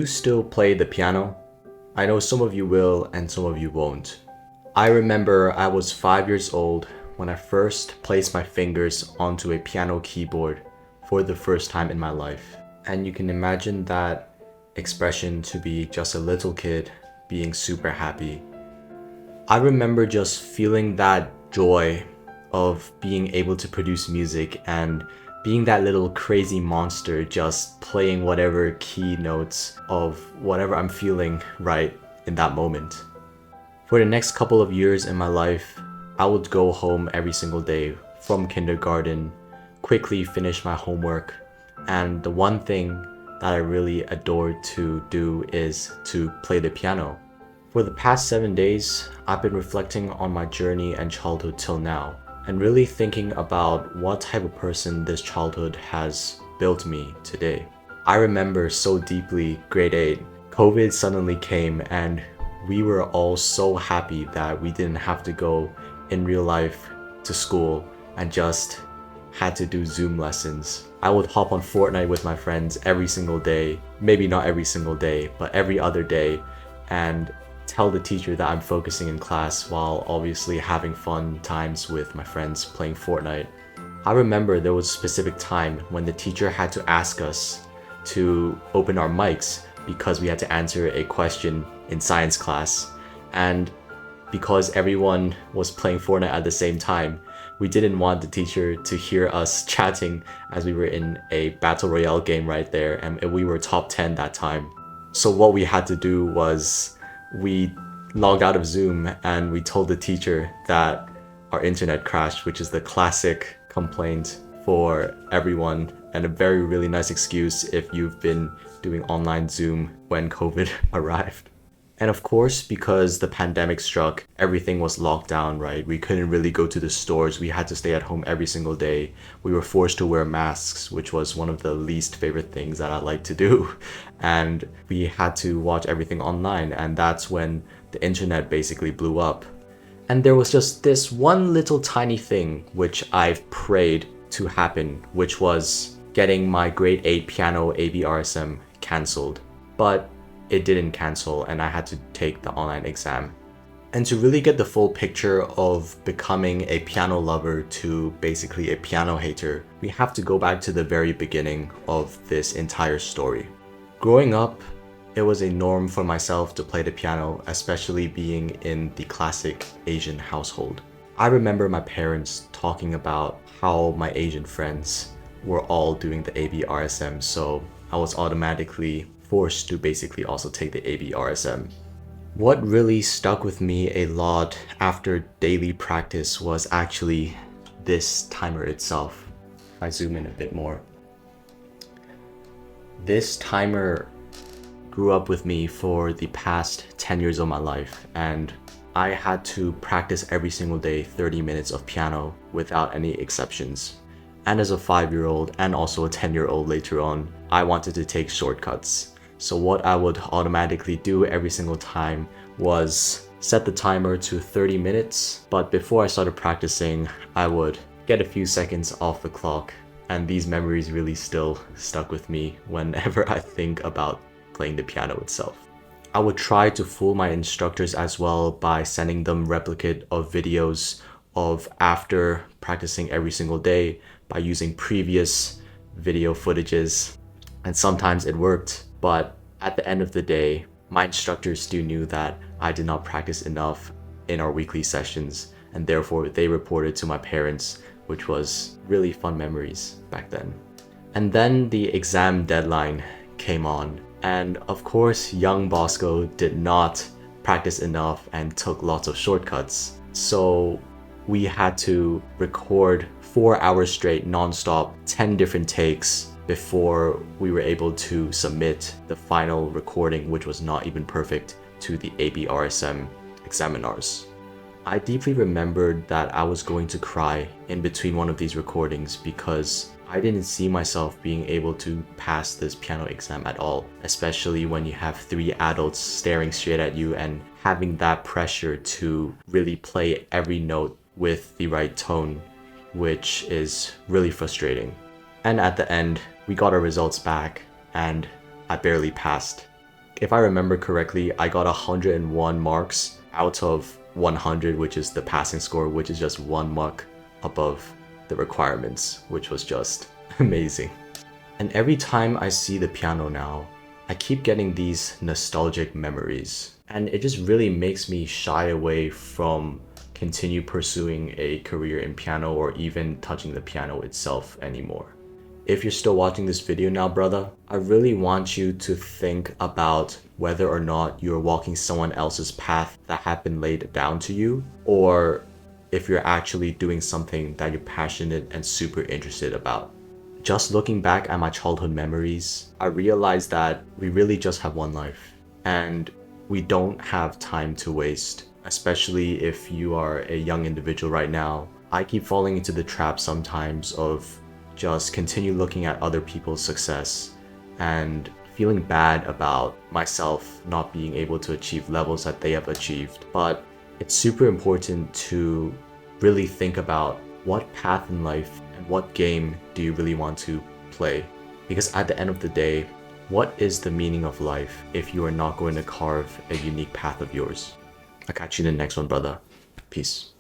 still play the piano? I know some of you will and some of you won't. I remember I was 5 years old when I first placed my fingers onto a piano keyboard for the first time in my life. And you can imagine that expression to be just a little kid being super happy. I remember just feeling that joy of being able to produce music and being that little crazy monster just playing whatever key notes of whatever I'm feeling right in that moment. For the next couple of years in my life, I would go home every single day from kindergarten, quickly finish my homework, and the one thing that I really adored to do is to play the piano. For the past 7 days, I've been reflecting on my journey and childhood till now, and really thinking about what type of person this childhood has built me today. I remember so deeply grade 8, COVID suddenly came and we were all so happy that we didn't have to go in real life to school and just had to do Zoom lessons. I would hop on Fortnite with my friends every single day, maybe not every single day, but every other day, and tell the teacher that I'm focusing in class while obviously having fun times with my friends playing Fortnite. I remember there was a specific time when the teacher had to ask us to open our mics because we had to answer a question in science class. And because everyone was playing Fortnite at the same time, we didn't want the teacher to hear us chatting as we were in a battle royale game right there, and we were top 10 that time. So what we had to do was we logged out of Zoom and we told the teacher that our internet crashed, which is the classic complaint for everyone and a very really nice excuse if you've been doing online Zoom when COVID arrived. And of course, because the pandemic struck, everything was locked down, right? We couldn't really go to the stores. We had to stay at home every single day. We were forced to wear masks, which was one of the least favorite things that I like to do. And we had to watch everything online. And that's when the internet basically blew up. And there was just this one little tiny thing which I've prayed to happen, which was getting my grade 8 piano ABRSM cancelled. But it didn't cancel and I had to take the online exam. And to really get the full picture of becoming a piano lover to basically a piano hater, we have to go back to the very beginning of this entire story. Growing up, it was a norm for myself to play the piano, especially being in the classic Asian household. I remember my parents talking about how my Asian friends were all doing the ABRSM, so I was automatically forced to basically also take the ABRSM. What really stuck with me a lot after daily practice was actually this timer itself. If I zoom in a bit more. This timer grew up with me for the past 10 years of my life, and I had to practice every single day 30 minutes of piano without any exceptions. And as a 5-year-old and also a 10-year-old later on, I wanted to take shortcuts. So what I would automatically do every single time was set the timer to 30 minutes, but before I started practicing, I would get a few seconds off the clock, and these memories really still stuck with me whenever I think about playing the piano itself. I would try to fool my instructors as well by sending them replicate of videos of after practicing every single day by using previous video footages, and sometimes it worked. But at the end of the day, my instructors still knew that I did not practice enough in our weekly sessions, and therefore they reported to my parents, which was really fun memories back then. And then the exam deadline came on, and of course, young Bosco did not practice enough and took lots of shortcuts. So we had to record 4 hours straight non-stop, 10 different takes before we were able to submit the final recording, which was not even perfect, to the ABRSM examiners. I deeply remembered that I was going to cry in between one of these recordings because I didn't see myself being able to pass this piano exam at all, especially when you have 3 adults staring straight at you and having that pressure to really play every note with the right tone, which is really frustrating. And at the end, we got our results back and I barely passed. If I remember correctly, I got 101 marks out of 100, which is the passing score, which is just 1 mark above the requirements, which was just amazing. And every time I see the piano now, I keep getting these nostalgic memories. And it just really makes me shy away from continue pursuing a career in piano or even touching the piano itself anymore. If you're still watching this video now, brother, I really want you to think about whether or not you're walking someone else's path that had been laid down to you, or if you're actually doing something that you're passionate and super interested about. Just looking back at my childhood memories, I realized that we really just have one life, and we don't have time to waste, especially if you are a young individual right now. I keep falling into the trap sometimes of just continue looking at other people's success and feeling bad about myself not being able to achieve levels that they have achieved. But it's super important to really think about what path in life and what game do you really want to play. Because at the end of the day, what is the meaning of life if you are not going to carve a unique path of yours? I'll catch you in the next one, brother. Peace.